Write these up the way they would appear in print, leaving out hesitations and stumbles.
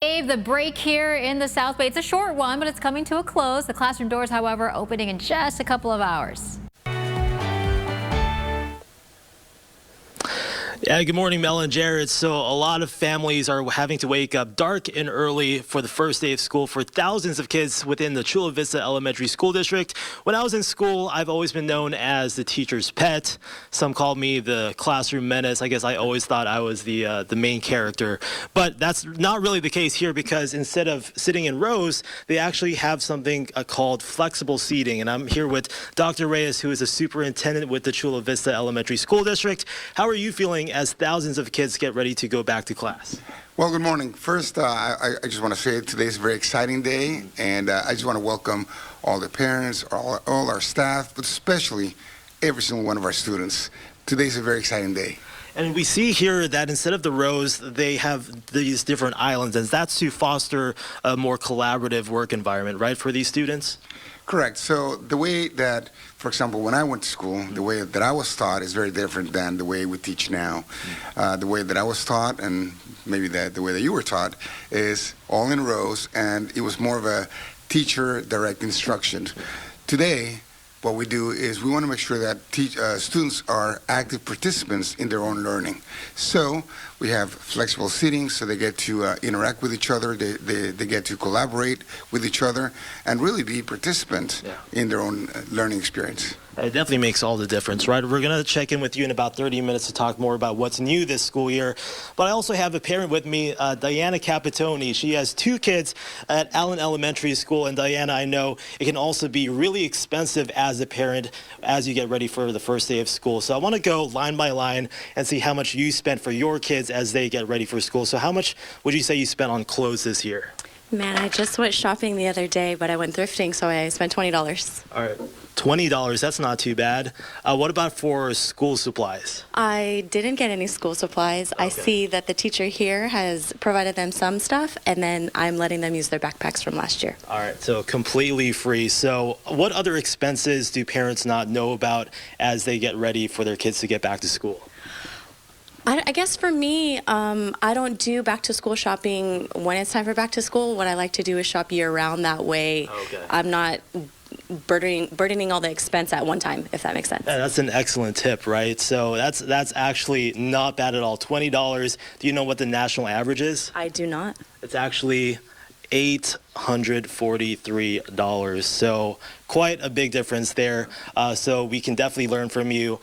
The break here in the South Bay. It's a short one, but it's coming to a close. The classroom doors, however, opening in just a couple of hours. Yeah, good morning, Mel and Jared. So a lot of families are having to wake up dark and early for the first day of school for thousands of kids within the Chula Vista Elementary School District. When I was in school, I've always been known as the teacher's pet. Some called me the classroom menace. I guess I always thought I was the main character. But that's not really the case here, because instead of sitting in rows, they actually have something called flexible seating. And I'm here with Dr. Reyes, who is a superintendent with the Chula Vista Elementary School District. How are you feeling as thousands of kids get ready to go back to class? Well, good morning. First, I just want to say today is a very exciting day, and I just want to welcome all the parents, all our staff, but especially every single one of our students. Today is a very exciting day. And we see here that instead of the rows, they have these different islands, and that's to foster a more collaborative work environment, right, for these students? Correct. So the way that, for example, when I went to school, the way that I was taught is very different than the way we teach now. The way that I was taught, and maybe the way that you were taught, is all in rows, and it was more of a teacher direct instruction. Today, what we do is we want to make sure that students are active participants in their own learning. So we have flexible seating, so they get to interact with each other, they get to collaborate with each other, and really be participants in their own learning experience. It definitely makes all the difference, right? We're going to check in with you in about 30 minutes to talk more about what's new this school year. But I also have a parent with me, Diana Capitoni. She has two kids at Allen Elementary School. And Diana, I know it can also be really expensive as a parent as you get ready for the first day of school. So I want to go line by line and see how much you spent for your kids as they get ready for school. So how much would you say you spent on clothes this year? Man, I just went shopping the other day, but I went thrifting, so I spent $20. All right. $20, that's not too bad. What about for school supplies? I didn't get any school supplies. Okay. I see that the teacher here has provided them some stuff, and then I'm letting them use their backpacks from last year. All right, so completely free. So what other expenses do parents not know about as they get ready for their kids to get back to school? I guess for me, I don't do back to school shopping when it's time for back to school. What I like to do is shop year round. That way I'm not burdening all the expense at one time, if that makes sense. Yeah, that's an excellent tip, right? So that's actually not bad at all. $20. Do you know what the national average is? I do not. It's actually $843. So quite a big difference there. So we can definitely learn from you.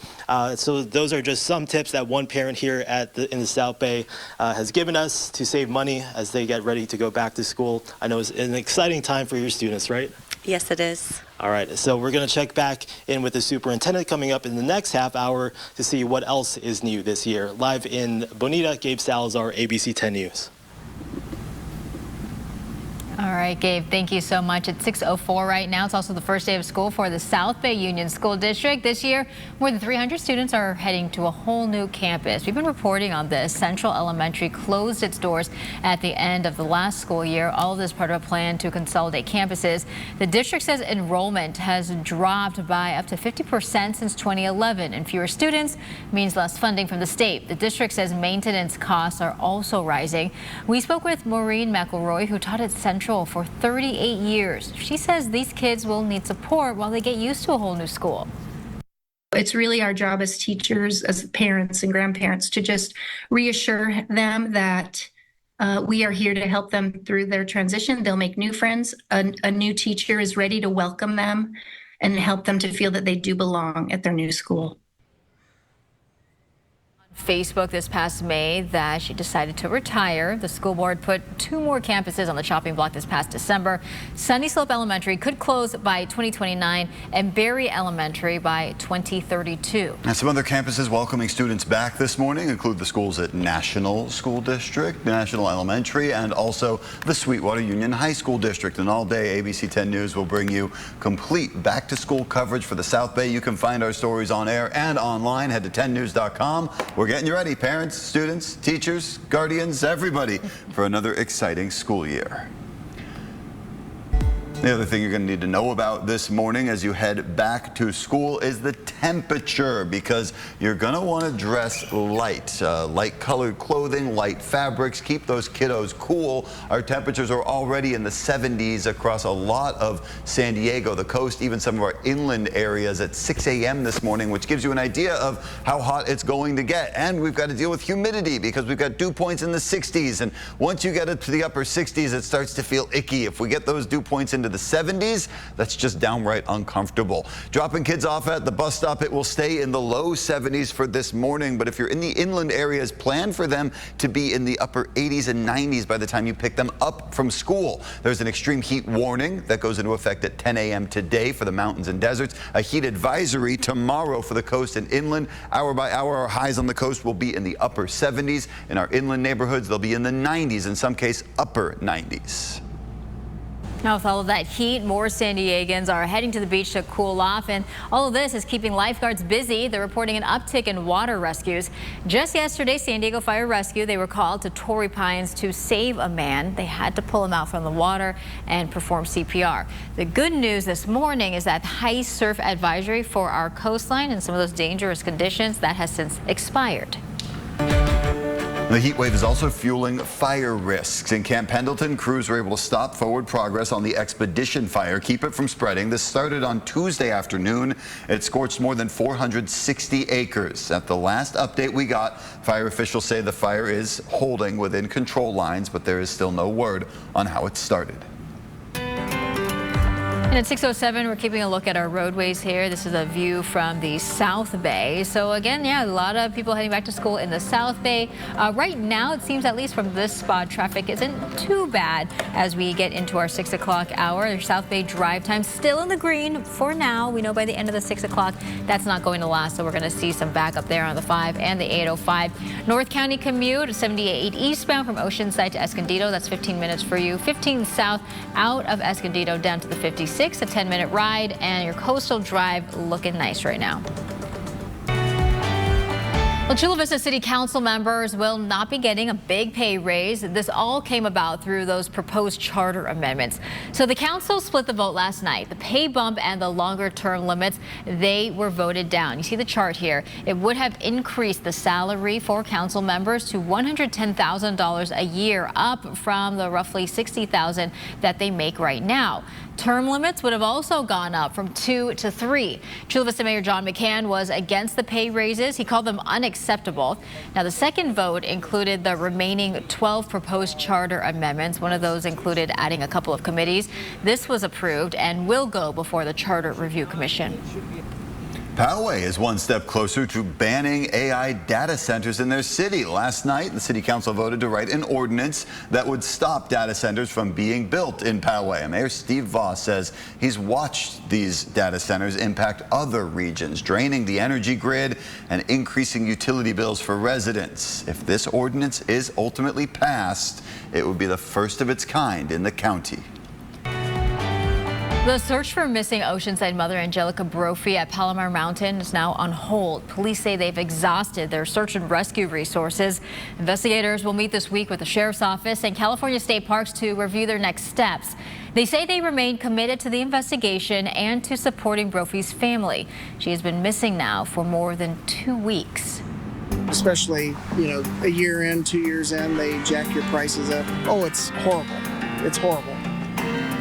So those are just some tips that one parent here in the South Bay has given us to save money as they get ready to go back to school. I know it's an exciting time for your students, right? Yes, it is. All right, so we're going to check back in with the superintendent coming up in the next half hour to see what else is new this year. Live in Bonita, Gabe Salazar, ABC 10 News. All right, Gabe, thank you so much. It's 6:04 right now. It's also the first day of school for the South Bay Union School District. This year, more than 300 students are heading to a whole new campus. We've been reporting on this. Central Elementary closed its doors at the end of the last school year. All of this part of a plan to consolidate campuses. The district says enrollment has dropped by up to 50% since 2011, and fewer students means less funding from the state. The district says maintenance costs are also rising. We spoke with Maureen McElroy, who taught at Central for 38 years. She says these kids will need support while they get used to a whole new school. It's really our job as teachers, as parents and grandparents, to just reassure them that we are here to help them through their transition. They'll make new friends. A new teacher is ready to welcome them and help them to feel that they do belong at their new school. Facebook this past May that she decided to retire. The school board put 2 more campuses on the chopping block this past December. Sunny Slope Elementary could close by 2029 and Berry Elementary by 2032. And some other campuses welcoming students back this morning include the schools at National School District, National Elementary, and also the Sweetwater Union High School District. And all day, ABC 10 News will bring you complete back-to-school coverage for the South Bay. You can find our stories on air and online. Head to 10news.com. We're getting you ready, parents, students, teachers, guardians, everybody, for another exciting school year. The other thing you're going to need to know about this morning as you head back to school is the temperature, because you're going to want to dress light. Light colored clothing, light fabrics, keep those kiddos cool. Our temperatures are already in the 70s across a lot of San Diego, the coast, even some of our inland areas at 6 a.m. this morning, which gives you an idea of how hot it's going to get. And we've got to deal with humidity because we've got dew points in the 60s. And once you get it to the upper 60s, it starts to feel icky. If we get those dew points into the 70s, that's just downright uncomfortable. Dropping kids off at the bus stop, it will stay in the low 70s for this morning, but if you're in the inland areas, plan for them to be in the upper 80s and 90s by the time you pick them up from school. There's an extreme heat warning that goes into effect at 10 a.m. today for the mountains and deserts. A heat advisory tomorrow for the coast and inland. Hour by hour, our highs on the coast will be in the upper 70s. In our inland neighborhoods, they'll be in the 90s, in some case upper 90s. Now, with all of that heat, more San Diegans are heading to the beach to cool off, and all of this is keeping lifeguards busy. They're reporting an uptick in water rescues. Just yesterday, San Diego Fire Rescue, they were called to Torrey Pines to save a man. They had to pull him out from the water and perform CPR. The good news this morning is that high surf advisory for our coastline and some of those dangerous conditions, that has since expired. The heat wave is also fueling fire risks. In Camp Pendleton, crews were able to stop forward progress on the Expedition fire, keep it from spreading. This started on Tuesday afternoon. It scorched more than 460 acres. At the last update we got, fire officials say the fire is holding within control lines, but there is still no word on how it started. And at 6:07, we're keeping a look at our roadways here. This is a view from the South Bay. So again, yeah, a lot of people heading back to school in the South Bay. Right now, it seems, at least from this spot, traffic isn't too bad as we get into our 6 o'clock hour. The South Bay drive time still in the green for now. We know by the end of the 6 o'clock, that's not going to last. So we're going to see some backup there on the 5 and the 805. North County commute, 78 eastbound from Oceanside to Escondido. That's 15 minutes for you. 15 south out of Escondido down to the 56. A 10-minute ride, and your coastal drive looking nice right now. Well, Chula Vista City Council members will not be getting a big pay raise. This all came about through those proposed charter amendments. So the council split the vote last night. The pay bump and the longer term limits, they were voted down. You see the chart here. It would have increased the salary for council members to $110,000 a year, up from the roughly $60,000 that they make right now. Term limits would have also gone up from 2 to 3. Chula Vista Mayor John McCann was against the pay raises. He called them unacceptable. Now, the second vote included the remaining 12 proposed charter amendments. One of those included adding a couple of committees. This was approved and will go before the Charter Review Commission. Poway is one step closer to banning AI data centers in their city. Last night, the city council voted to write an ordinance that would stop data centers from being built in Poway. Mayor Steve Voss says he's watched these data centers impact other regions, draining the energy grid and increasing utility bills for residents. If this ordinance is ultimately passed, it would be the first of its kind in the county. The search for missing Oceanside mother Angelica Brophy at Palomar Mountain is now on hold. Police say they've exhausted their search and rescue resources. Investigators will meet this week with the Sheriff's Office and California State Parks to review their next steps. They say they remain committed to the investigation and to supporting Brophy's family. She has been missing now for more than 2 weeks. Especially, a year in, 2 years in, they jack your prices up. Oh, it's horrible. It's horrible.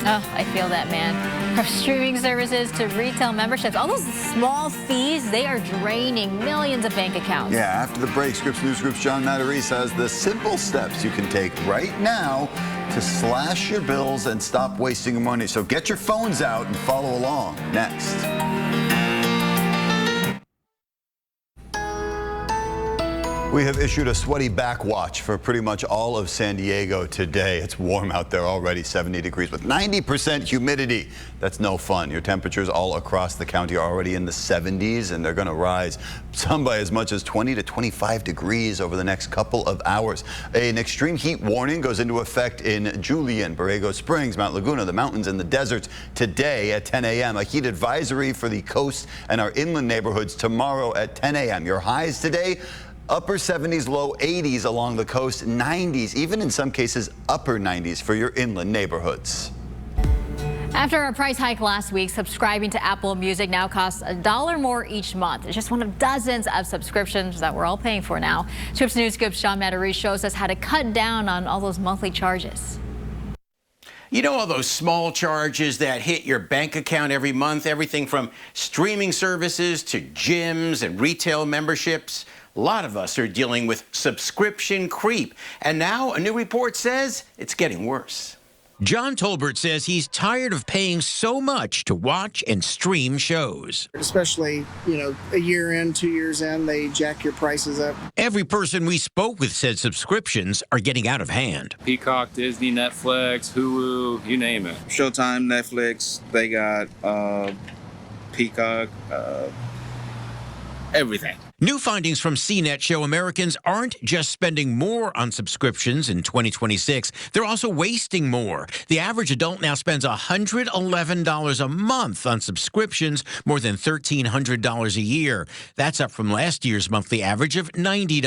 Oh, I feel that, man. From streaming services to retail memberships, all those small fees, they are draining millions of bank accounts. Yeah, after the break, Scripps News Group's John Matarese has the simple steps you can take right now to slash your bills and stop wasting your money. So get your phones out and follow along. Next. We have issued a sweaty back watch for pretty much all of San Diego today. It's warm out there already, 70 degrees with 90% humidity. That's no fun. Your temperatures all across the county are already in the 70s, and they're going to rise some by as much as 20 to 25 degrees over the next couple of hours. An extreme heat warning goes into effect in Julian, Borrego Springs, Mount Laguna, the mountains and the deserts today at 10 a.m. A heat advisory for the coast and our inland neighborhoods tomorrow at 10 a.m. Your highs today, upper 70s, low 80s along the coast, 90s, even in some cases upper 90s for your inland neighborhoods. After a price hike last week, subscribing to Apple Music now costs $1 more each month. It's just one of dozens of subscriptions that we're all paying for now. Scripps News Scoop's Sean Mattery shows us how to cut down on all those monthly charges. You know, all those small charges that hit your bank account every month, everything from streaming services to gyms and retail memberships. A lot of us are dealing with subscription creep. And now a new report says it's getting worse. John Tolbert says he's tired of paying so much to watch and stream shows. Especially, a year in, 2 years in, they jack your prices up. Every person we spoke with said subscriptions are getting out of hand. Peacock, Disney, Netflix, Hulu, you name it. Showtime, Netflix, they got Peacock, everything. New findings from CNET show Americans aren't just spending more on subscriptions in 2026, they're also wasting more. The average adult now spends $111 a month on subscriptions, more than $1,300 a year. That's up from last year's monthly average of $90.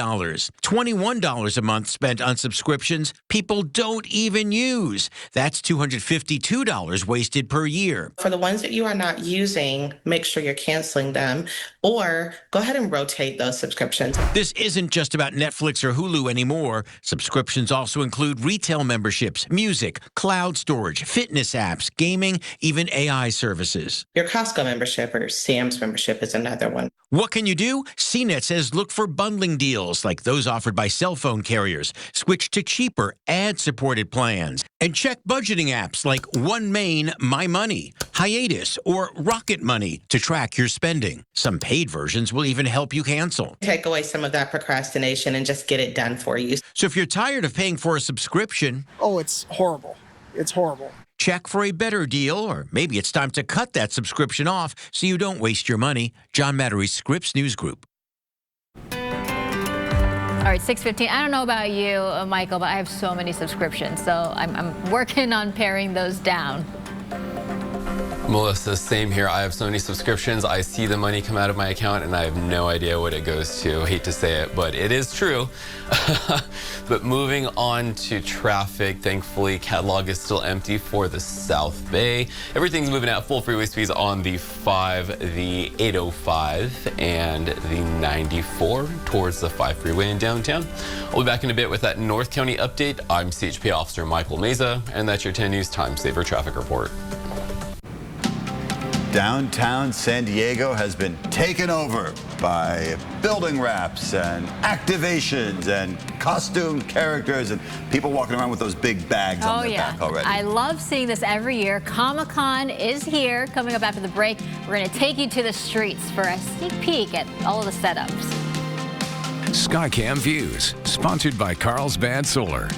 $21 a month spent on subscriptions people don't even use. That's $252 wasted per year. For the ones that you are not using, make sure you're canceling them or go ahead and rotate those subscriptions. This isn't just about Netflix or Hulu anymore. Subscriptions also include retail memberships, music, cloud storage, fitness apps, gaming, even AI services. Your Costco membership or Sam's membership is another one. What can you do? CNET says look for bundling deals like those offered by cell phone carriers. Switch to cheaper ad-supported plans. And check budgeting apps like OneMain, My Money, Hiatus, or Rocket Money to track your spending. Some paid versions will even help you cancel. Take away some of that procrastination and just get it done for you. So if you're tired of paying for a subscription, it's horrible. It's horrible. Check for a better deal, or maybe it's time to cut that subscription off so you don't waste your money. John Mattery, Scripps News Group. All right, 6:15. I don't know about you, Michael, but I have so many subscriptions, so I'm working on paring those down. Melissa, same here. I have so many subscriptions. I see the money come out of my account and I have no idea what it goes to. I hate to say it, but it is true. But moving on to traffic, thankfully, catalog is still empty for the South Bay. Everything's moving at full freeway speeds on the 5, the 805, and the 94 towards the 5 freeway in downtown. I'll be back in a bit with that North County update. I'm CHP Officer Michael Meza, and that's your 10 News Time Saver Traffic Report. Downtown San Diego has been taken over by building wraps and activations and costume characters and people walking around with those big bags on their back already. I love seeing this every year. Comic-Con is here. Coming up after the break, we're going to take you to the streets for a sneak peek at all of the setups. Skycam Views, sponsored by Carlsbad Solar.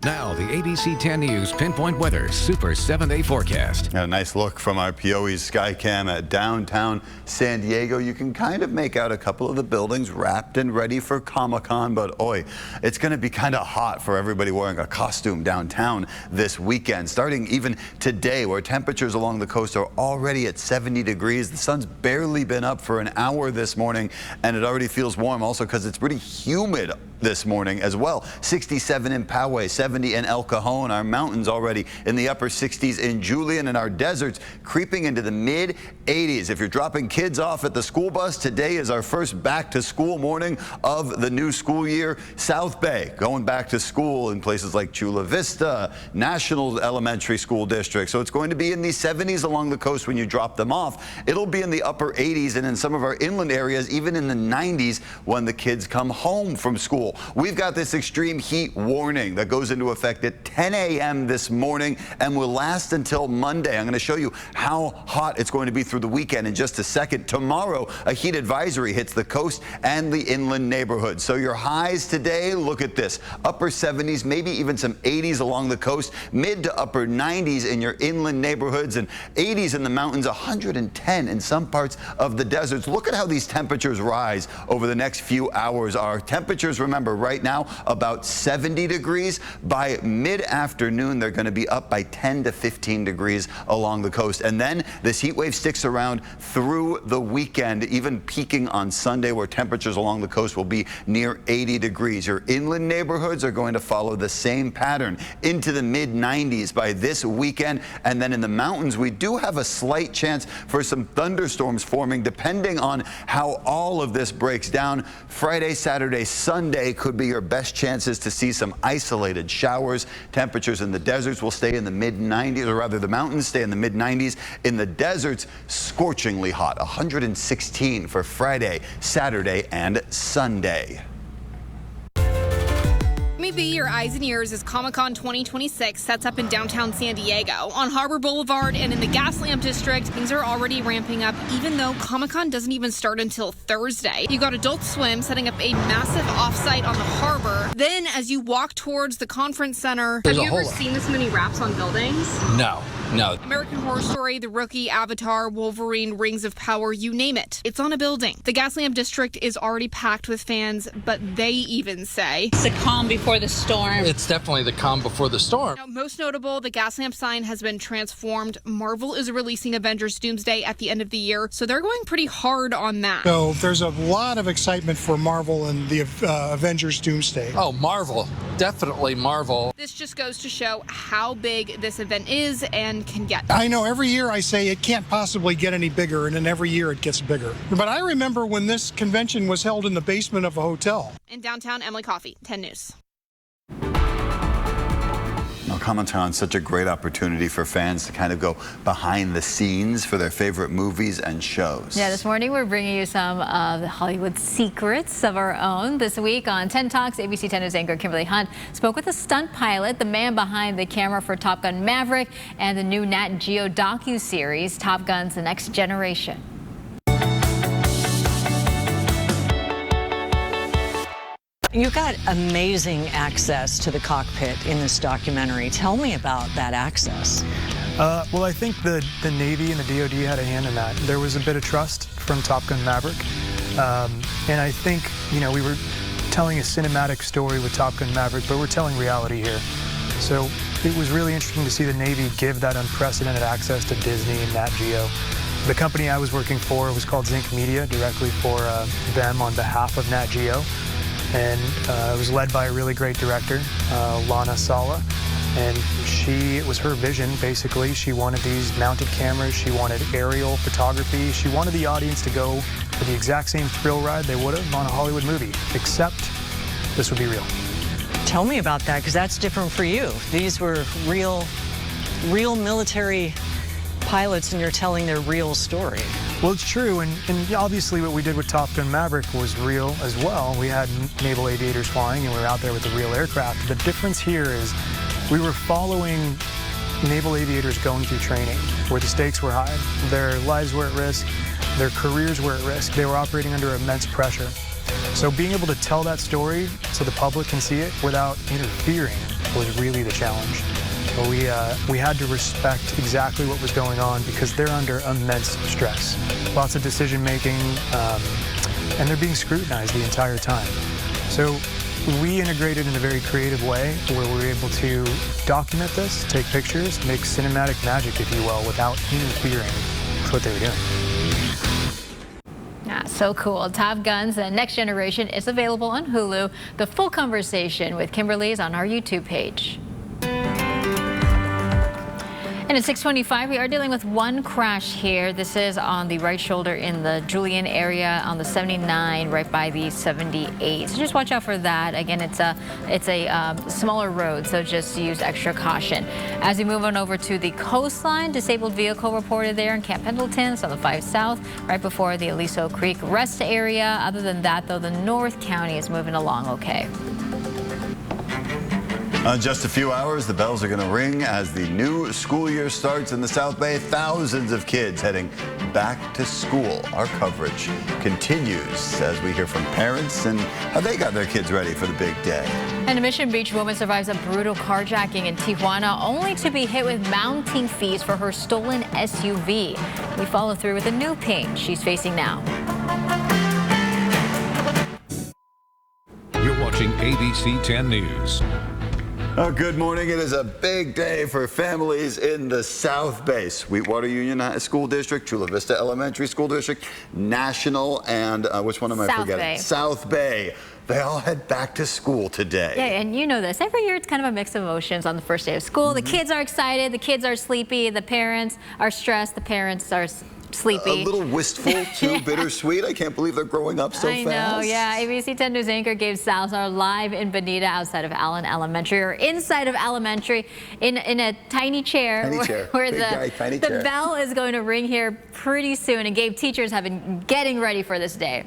Now, the ABC 10 News Pinpoint Weather Super 7-Day Forecast. A nice look from our POE's Skycam at downtown San Diego. You can kind of make out a couple of the buildings wrapped and ready for Comic-Con, but oi, it's going to be kind of hot for everybody wearing a costume downtown this weekend, starting even today, where temperatures along the coast are already at 70 degrees. The sun's barely been up for an hour this morning, and it already feels warm also because it's pretty humid this morning as well. 67 in Poway, 70 in El Cajon. Our mountains already in the upper 60s in Julian, and our deserts creeping into the mid 80s. If you're dropping kids off at the school bus, today is our first back to school morning of the new school year. South Bay going back to school in places like Chula Vista, National Elementary School District. So it's going to be in the 70s along the coast when you drop them off. It'll be in the upper 80s and in some of our inland areas, even in the 90s when the kids come home from school. We've got this extreme heat warning that goes into effect at 10 a.m. this morning and will last until Monday. I'm going to show you how hot it's going to be through the weekend in just a second. Tomorrow, a heat advisory hits the coast and the inland neighborhoods. So your highs today, look at this. Upper 70s, maybe even some 80s along the coast, mid to upper 90s in your inland neighborhoods, and 80s in the mountains, 110 in some parts of the deserts. Look at how these temperatures rise over the next few hours. Our temperatures, remember, right now about 70 degrees. By mid-afternoon, they're going to be up by 10 to 15 degrees along the coast. And then this heat wave sticks around through the weekend, even peaking on Sunday, where temperatures along the coast will be near 80 degrees. Your inland neighborhoods are going to follow the same pattern into the mid-90s by this weekend. And then in the mountains, we do have a slight chance for some thunderstorms forming, depending on how all of this breaks down. Friday, Saturday, Sunday could be your best chances to see some isolated showers. Temperatures in the deserts will stay in the mid-90s, or rather the mountains stay in the mid-90s. In the deserts, scorchingly hot, 116 for Friday, Saturday, and Sunday. Be your eyes and ears as Comic-Con 2026 sets up in downtown San Diego. On Harbor Boulevard and in the Gaslamp District, things are already ramping up, even though Comic-Con doesn't even start until Thursday. You got Adult Swim setting up a massive offsite on the harbor. Then, as you walk towards the conference center, have you ever seen this many wraps on buildings? No. American Horror Story, The Rookie, Avatar, Wolverine, Rings of Power, you name it. It's on a building. The Gaslamp District is already packed with fans, but they even say it's the calm before the storm. It's definitely the calm before the storm. Now, most notable, the Gaslamp sign has been transformed. Marvel is releasing Avengers Doomsday at the end of the year, so they're going pretty hard on that. So there's a lot of excitement for Marvel and the Avengers Doomsday. Oh, Marvel. Definitely Marvel. This just goes to show how big this event is and can get. I know every year I say it can't possibly get any bigger, and then every year it gets bigger. But I remember when this convention was held in the basement of a hotel. In downtown, Emily Coffey, 10 News. Now, Comic-Con is such a great opportunity for fans to kind of go behind the scenes for their favorite movies and shows. Yeah, this morning we're bringing you some of the Hollywood secrets of our own. This week on 10 Talks, ABC 10 News anchor Kimberly Hunt spoke with a stunt pilot, the man behind the camera for Top Gun Maverick and the new Nat Geo docu-series, Top Gun's The Next Generation. You got amazing access to the cockpit in this documentary. Tell me about that access. Well, I think the Navy and the DoD had a hand in that. There was a bit of trust from Top Gun Maverick. And I think, we were telling a cinematic story with Top Gun Maverick, but we're telling reality here. So it was really interesting to see the Navy give that unprecedented access to Disney and Nat Geo. The company I was working for was called Zinc Media, directly for them on behalf of Nat Geo. And it was led by a really great director, Lana Sala. And it was her vision, basically. She wanted these mounted cameras. She wanted aerial photography. She wanted the audience to go for the exact same thrill ride they would have on a Hollywood movie, except this would be real. Tell me about that, because that's different for you. These were real military pilots, and you're telling their real story. Well, it's true, and obviously what we did with Top Gun Maverick was real as well. We had naval aviators flying, and we were out there with the real aircraft. The difference here is we were following naval aviators going through training where the stakes were high. Their lives were at risk. Their careers were at risk. They were operating under immense pressure. So being able to tell that story so the public can see it without interfering was really the challenge. But we had to respect exactly what was going on because they're under immense stress. Lots of decision making, and they're being scrutinized the entire time. So we integrated in a very creative way where we were able to document this, take pictures, make cinematic magic, if you will, without interfering with what they were doing. Ah, so cool. Top Gun's The Next Generation is available on Hulu. The full conversation with Kimberly is on our YouTube page. And at 6:25, we are dealing with one crash here. This is on the right shoulder in the Julian area on the 79 right by the 78. So just watch out for that. Again, it's a smaller road, so just use extra caution. As we move on over to the coastline, disabled vehicle reported there in Camp Pendleton. It's on the 5 South, right before the Aliso Creek rest area. Other than that, though, the North County is moving along okay. Just a few hours, the bells are going to ring as the new school year starts in the South Bay. Thousands of kids heading back to school. Our coverage continues as we hear from parents and how they got their kids ready for the big day. And a Mission Beach woman survives a brutal carjacking in Tijuana, only to be hit with mounting fees for her stolen SUV. We follow through with the new pain she's facing now. You're watching ABC 10 News. Oh, good morning. It is a big day for families in the South Bay. Sweetwater Union School District, Chula Vista Elementary School District, National, and which one am I forgetting? Bay. South Bay. They all head back to school today. Yeah, and you know this. Every year it's kind of a mix of emotions on the first day of school. The kids are excited, the kids are sleepy, the parents are stressed, the parents are sleepy. A little wistful, too, bittersweet. I can't believe they're growing up so fast. I know, yeah. ABC 10 News anchor Gabe Salazar live in Bonita outside of Allen Elementary, or inside of Elementary, in a tiny chair. Where the bell is going to ring here pretty soon. And Gabe, teachers have been getting ready for this day.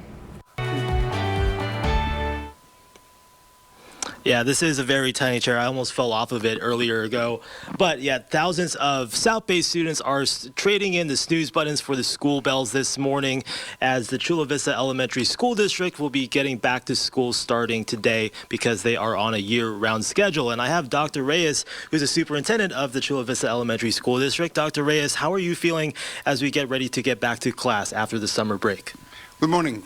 Yeah, this is a very tiny chair. I almost fell off of it earlier ago. But yeah, thousands of South Bay students are trading in the snooze buttons for the school bells this morning, as the Chula Vista Elementary School District will be getting back to school starting today because they are on a year-round schedule. And I have Dr. Reyes, who's the superintendent of the Chula Vista Elementary School District. Dr. Reyes, how are you feeling as we get ready to get back to class after the summer break? Good morning.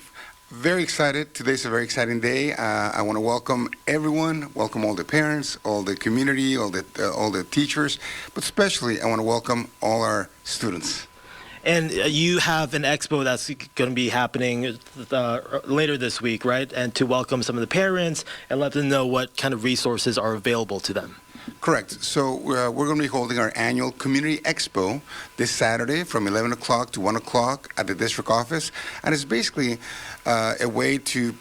Very excited. Today's a very exciting day. I want to welcome everyone, welcome all the parents, all the community, all the teachers, but especially I want to welcome all our students. And you have an expo that's going to be happening later this week, right? And to welcome some of the parents and let them know what kind of resources are available to them. Correct. So we're going to be holding our annual Community Expo this Saturday from 11 o'clock to 1 o'clock at the district office. And it's basically a way to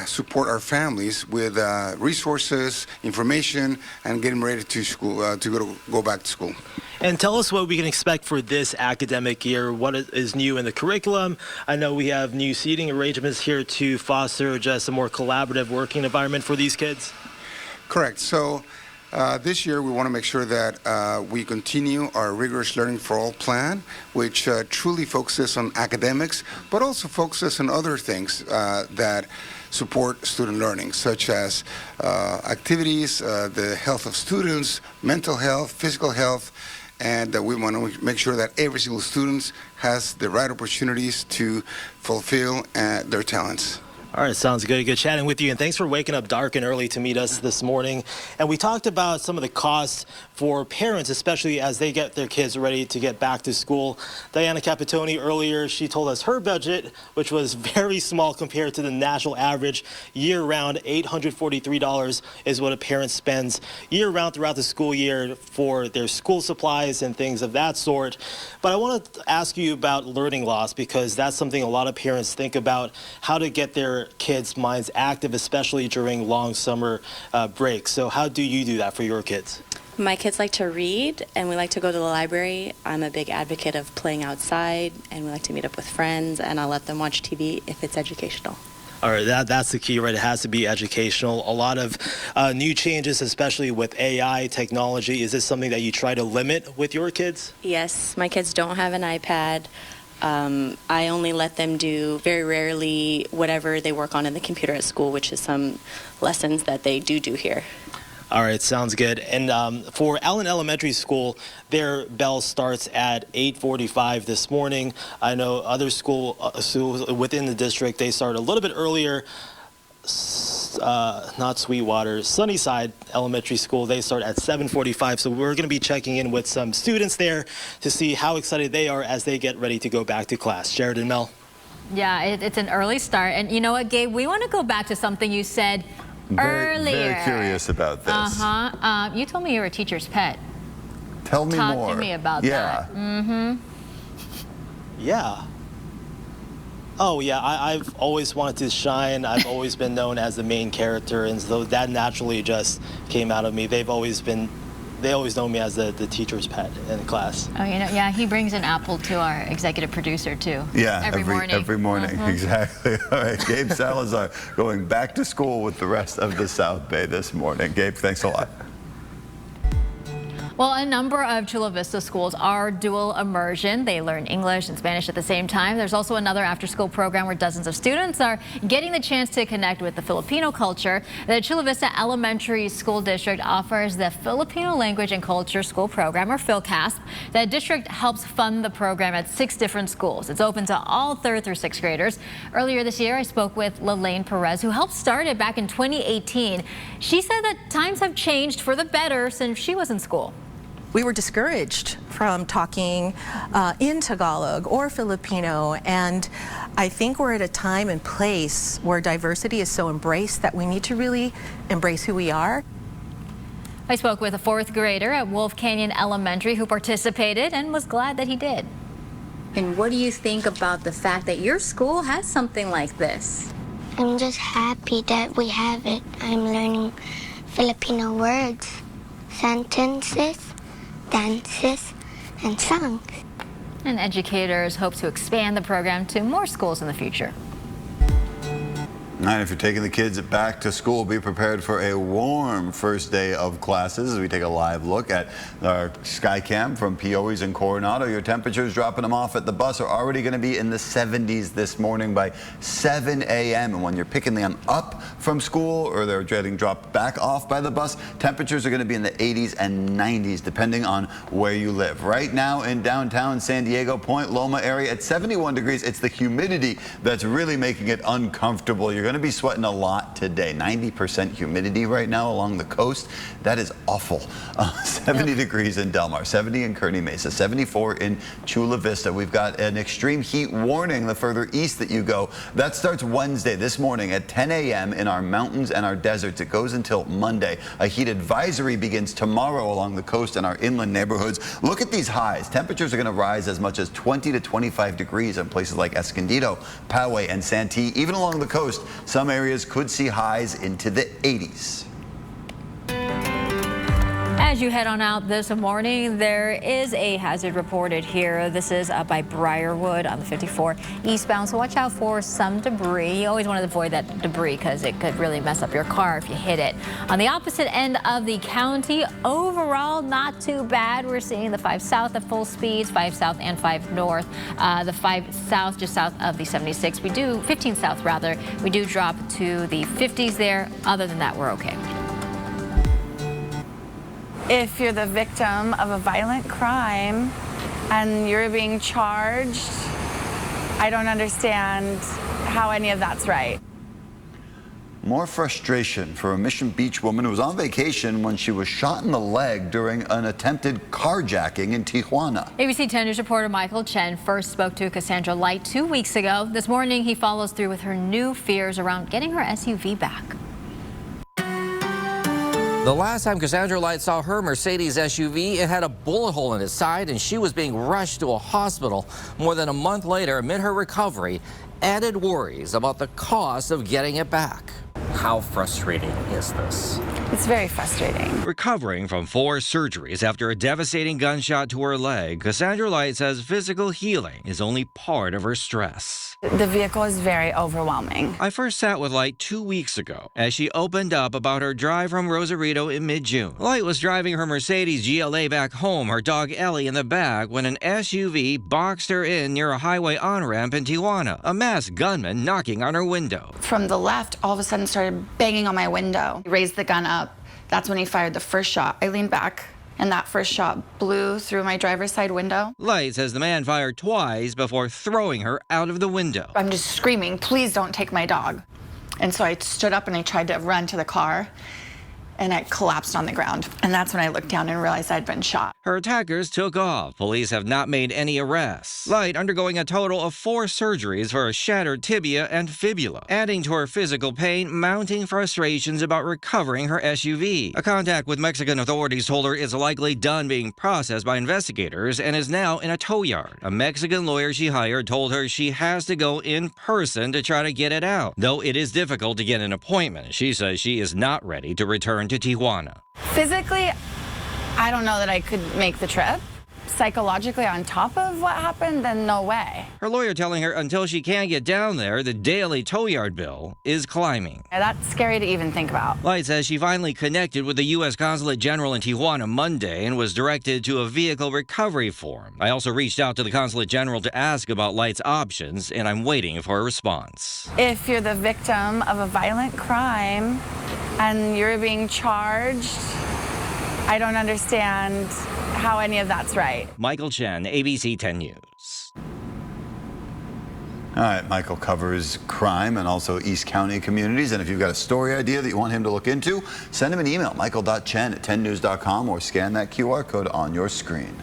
support our families with resources, information, and get them ready to school to go back to school. And tell us what we can expect for this academic year. What is new in the curriculum? I know we have new seating arrangements here to foster just a more collaborative working environment for these kids. Correct. So this year, we want to make sure that we continue our rigorous learning for all plan, which truly focuses on academics, but also focuses on other things that support student learning, such as activities, the health of students, mental health, physical health, and we want to make sure that every single student has the right opportunities to fulfill their talents. All right, sounds good. Good chatting with you, and thanks for waking up dark and early to meet us this morning. And we talked about some of the costs for parents, especially as they get their kids ready to get back to school. Diana Capitoni earlier, she told us her budget, which was very small compared to the national average, year-round $843 is what a parent spends year-round throughout the school year for their school supplies and things of that sort. But I want to ask you about learning loss, because that's something a lot of parents think about, how to get their kids' minds active, especially during long summer breaks. So how do you do that for your kids? My kids like to read, and we like to go to the library. I'm a big advocate of playing outside, and we like to meet up with friends, and I'll let them watch TV if it's educational. All right, that's the key, right? It has to be educational. A lot of new changes, especially with AI technology. Is this something that you try to limit with your kids? Yes, my kids don't have an iPad. I only let them do, very rarely, whatever they work on in the computer at school, which is some lessons that they do here. All right, sounds good. And for Allen Elementary School, their bell starts at 8:45 this morning. I know other schools within the district, they start a little bit earlier. Not Sweetwater, Sunnyside Elementary School, they start at 7:45. So we're going to be checking in with some students there to see how excited they are as they get ready to go back to class. Jared and Mel. Yeah, it's an early start. And you know what, Gabe, we want to go back to something you said earlier. Very curious about this. You told me you were a teacher's pet. Tell me more. Talk to me about that. Yeah. Oh, yeah, I've always wanted to shine. I've always been known as the main character, and so that naturally just came out of me. They always know me as the teacher's pet in class. Oh, you know, yeah, he brings an apple to our executive producer, too. Yeah, every morning. Every morning, exactly. All right, Gabe Salazar going back to school with the rest of the South Bay this morning. Gabe, thanks a lot. Well, a number of Chula Vista schools are dual immersion. They learn English and Spanish at the same time. There's also another after-school program where dozens of students are getting the chance to connect with the Filipino culture. The Chula Vista Elementary School District offers the Filipino Language and Culture School Program, or PhilCASP. The district helps fund the program at 6 different schools. It's open to all 3rd through 6th graders. Earlier this year, I spoke with Lelaine Perez, who helped start it back in 2018. She said that times have changed for the better since she was in school. We were discouraged from talking in Tagalog or Filipino, and I think we're at a time and place where diversity is so embraced that we need to really embrace who we are. I spoke with a 4th grader at Wolf Canyon Elementary who participated and was glad that he did. And what do you think about the fact that your school has something like this? I'm just happy that we have it. I'm learning Filipino words, sentences, dances, and songs. And educators hope to expand the program to more schools in the future. And if you're taking the kids back to school, be prepared for a warm first day of classes as we take a live look at our Skycam from Peories and Coronado. Your temperatures dropping them off at the bus are already going to be in the 70s this morning by 7 a.m. And when you're picking them up from school or they're getting dropped back off by the bus, temperatures are going to be in the 80s and 90s depending on where you live. Right now in downtown San Diego, Point Loma area at 71 degrees. It's the humidity that's really making it uncomfortable. You're going to be sweating a lot today. 90% humidity right now along the coast. That is awful. 70 degrees in Del Mar, 70 in Kearny Mesa, 74 in Chula Vista. We've got an extreme heat warning the further east that you go. That starts Wednesday this morning at 10 a.m. in our mountains and our deserts. It goes until Monday. A heat advisory begins tomorrow along the coast and our inland neighborhoods. Look at these highs. Temperatures are going to rise as much as 20 to 25 degrees in places like Escondido, Poway, and Santee. Even along the coast, some areas could see highs into the 80s. As you head on out this morning, there is a hazard reported here. This is by Briarwood on the 54 eastbound, so watch out for some debris. You always want to avoid that debris because it could really mess up your car if you hit it. On the opposite end of the county, overall not too bad. We're seeing the 5 south at full speeds, 5 south and 5 north. The 5 south just south of the 76. 15 south rather. We do drop to the 50s there. Other than that, we're okay. If you're the victim of a violent crime and you're being charged, I don't understand how any of that's right. More frustration for a Mission Beach woman who was on vacation when she was shot in the leg during an attempted carjacking in Tijuana. ABC 10 News reporter Michael Chen first spoke to Cassandra Light 2 weeks ago. This morning, he follows through with her new fears around getting her SUV back. The last time Cassandra Light saw her Mercedes SUV, it had a bullet hole in its side, and she was being rushed to a hospital. More than a month later, amid her recovery, added worries about the cost of getting it back. How frustrating is this? It's very frustrating. Recovering from 4 surgeries after a devastating gunshot to her leg, Cassandra Light says physical healing is only part of her stress. The vehicle is very overwhelming. I first sat with Light 2 weeks ago as she opened up about her drive from Rosarito in mid-June. Light was driving her Mercedes GLA back home, her dog Ellie in the back, when an SUV boxed her in near a highway on-ramp in Tijuana, a masked gunman knocking on her window. From the left, all of a sudden started banging on my window. He raised the gun up. That's when he fired the first shot. I leaned back, and that first shot blew through my driver's side window. Light says the man fired twice before throwing her out of the window. I'm just screaming, please don't take my dog. And so I stood up and I tried to run to the car, and I collapsed on the ground. And that's when I looked down and realized I'd been shot. Her attackers took off. Police have not made any arrests. Light undergoing a total of 4 surgeries for a shattered tibia and fibula, adding to her physical pain, mounting frustrations about recovering her SUV. A contact with Mexican authorities told her it's likely done being processed by investigators and is now in a tow yard. A Mexican lawyer she hired told her she has to go in person to try to get it out. Though it is difficult to get an appointment, she says she is not ready to return to Tijuana. Physically, I don't know that I could make the trip. psychologically on top of what happened, then no way. Her lawyer telling her until she can get down there, the daily tow yard bill is climbing. That's scary to even think about. Light says she finally connected with the U.S. Consulate General in Tijuana Monday and was directed to a vehicle recovery form. I also reached out to the Consulate General to ask about Light's options, and I'm waiting for a response. If you're the victim of a violent crime and you're being charged, I don't understand how any of that's right. Michael Chen, ABC 10 News. All right, Michael covers crime and also East County communities. And if you've got a story idea that you want him to look into, send him an email, michael.chen@10news.com, or scan that QR code on your screen.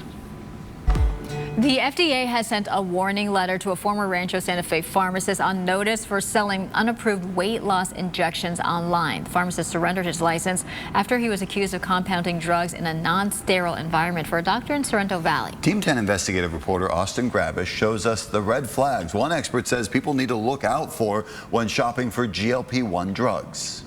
The FDA has sent a warning letter to a former Rancho Santa Fe pharmacist on notice for selling unapproved weight loss injections online. The pharmacist surrendered his license after he was accused of compounding drugs in a non-sterile environment for a doctor in Sorrento Valley. Team 10 investigative reporter Austin Grabish shows us the red flags one expert says people need to look out for when shopping for GLP-1 drugs.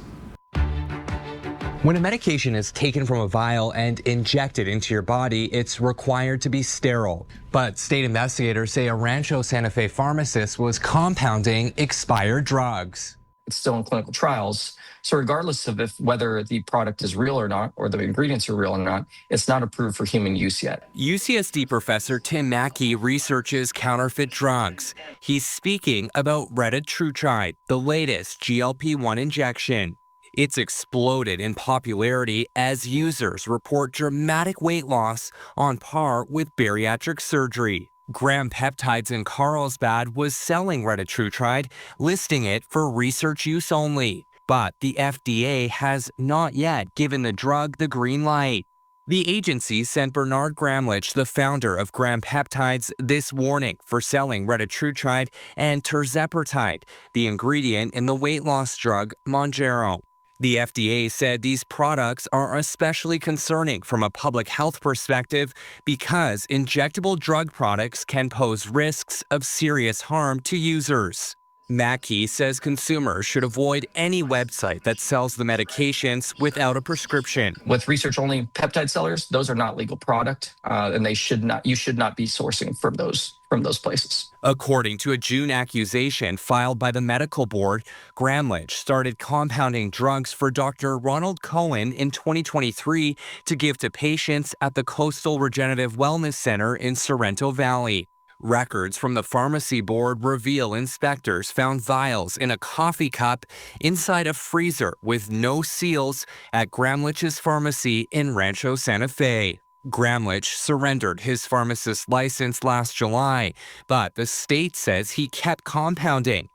When a medication is taken from a vial and injected into your body, it's required to be sterile. But state investigators say a Rancho Santa Fe pharmacist was compounding expired drugs. It's still in clinical trials. So regardless of whether the product is real or not, or the ingredients are real or not, it's not approved for human use yet. UCSD professor Tim Mackey researches counterfeit drugs. He's speaking about retatrutide, the latest GLP-1 injection. It's exploded in popularity as users report dramatic weight loss on par with bariatric surgery. Gram Peptides in Carlsbad was selling retatrutide, listing it for research use only. But the FDA has not yet given the drug the green light. The agency sent Bernard Gramlich, the founder of Gram Peptides, this warning for selling retatrutide and tirzepatide, the ingredient in the weight loss drug Mounjaro. The FDA said these products are especially concerning from a public health perspective because injectable drug products can pose risks of serious harm to users. Mackey says consumers should avoid any website that sells the medications without a prescription. With research-only peptide sellers, those are not legal product, and you should not be sourcing from those places. According to a June accusation filed by the medical board, Gramlich started compounding drugs for Dr. Ronald Cohen in 2023 to give to patients at the Coastal Regenerative Wellness Center in Sorrento Valley. Records from the pharmacy board reveal inspectors found vials in a coffee cup inside a freezer with no seals at Gramlich's pharmacy in Rancho Santa Fe. Gramlich surrendered his pharmacist license last July, but the state says he kept compounding.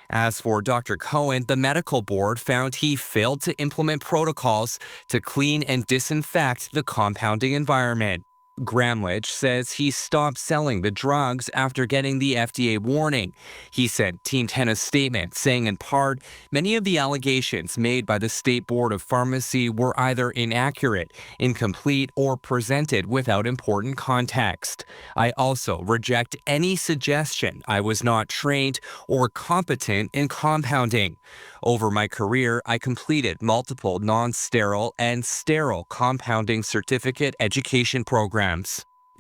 As for Dr. Cohen, the medical board found he failed to implement protocols to clean and disinfect the compounding environment. Gramlich says he stopped selling the drugs after getting the FDA warning. He sent Team 10 a statement saying in part, many of the allegations made by the State Board of Pharmacy were either inaccurate, incomplete, or presented without important context. I also reject any suggestion I was not trained or competent in compounding. Over my career, I completed multiple non-sterile and sterile compounding certificate education programs.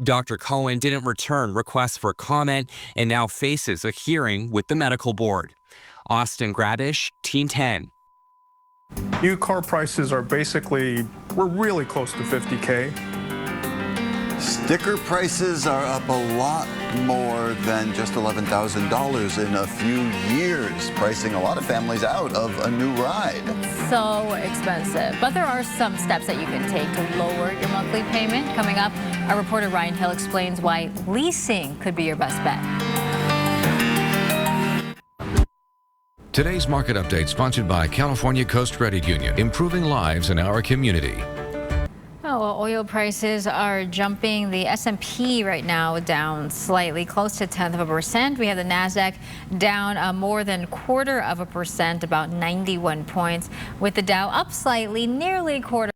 Dr. Cohen didn't return requests for comment and now faces a hearing with the medical board. Austin Grabish, Team 10. New car prices are we're really close to $50K. Sticker prices are up a lot more than just $11,000 in a few years, pricing a lot of families out of a new ride. So expensive, but there are some steps that you can take to lower your monthly payment. Coming up, our reporter Ryan Hill explains why leasing could be your best bet. Today's market update sponsored by California Coast Credit Union, improving lives in our community. Oh, well, oil prices are jumping. The S&P right now down slightly, close to 0.1%. We have the NASDAQ down more than 0.25%, about 91 points, with the Dow up slightly, nearly 0.25%.